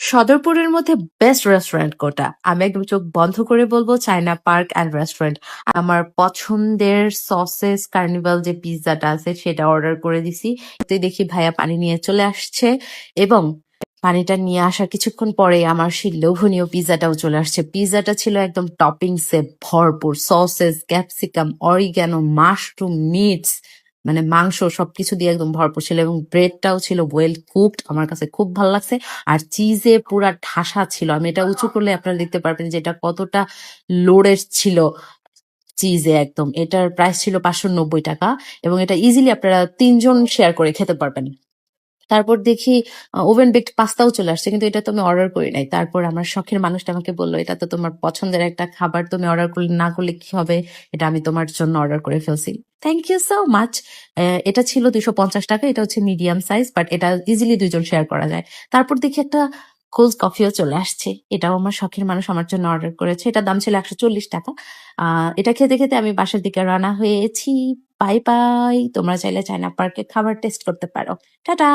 সদরপুরের মধ্যে best restaurant কোনটা? আমি একদম চোখ বন্ধ করে বলবো চায়না পার্ক অ্যান্ড রেস্টুরেন্ট। আমার পছন্দের সসেস কার্নিভাল যে পিৎজাটা আছে সেটা অর্ডার করে দিছি। এতে দেখি ভাইয়া পানি নিয়ে চলে আসছে এবং পানিটা নিয়ে আসার কিছুক্ষণ পরে আমার সেই লোভনীয় পিৎজাটাও চলে আসছে। পিৎজাটা ছিল একদম টপিংসে ভরপুর, sausages, capsicum, oregano, mushroom, meets, মানে মাংস সবকিছু দিয়ে একদম ভরপুর ছিল এবং ব্রেডটাও ছিল ওয়েল কুকড। আমার কাছে খুব ভালো লাগছে। আর চিজে পুরা ঠাসা ছিল। আমি এটা উঁচু করলে আপনারা দেখতে পারবেন যে এটা কতটা লোডেড ছিল চিজে একদম। এটার প্রাইস ছিল 590 টাকা এবং এটা ইজিলি আপনারা 3 জন শেয়ার করে খেতে পারবেন। তারপর দেখি ওভেন বেকড পাস্তাও চলে আসছে, কিন্তু এটা তো আমি অর্ডার করি নাই। তারপর আমার শখের মানুষটা আমাকে বললো এটা তো তোমার পছন্দের একটা খাবার, তুমি অর্ডার করলে না করলে কি হবে, এটা আমি তোমার জন্য অর্ডার করে ফেলছি। Thank you so much. এটা ছিল 250 টাকা, এটা হচ্ছে মিডিয়াম সাইজ, বাট এটা ইজিলি 2 জন শেয়ার করা যায়। তারপর দেখি একটা কোল্ড কফিও চলে আসছে, এটাও আমার শখের মানুষ আমার জন্য অর্ডার করেছে। এটার দাম ছিল 140 টাকা। এটা খেতে খেতে আমি বাসার দিকে রানা হয়েছি। Bye bye. তোমরা চাইলে চায়না পার্কে খাবার টেস্ট করতে পারো। টাটা।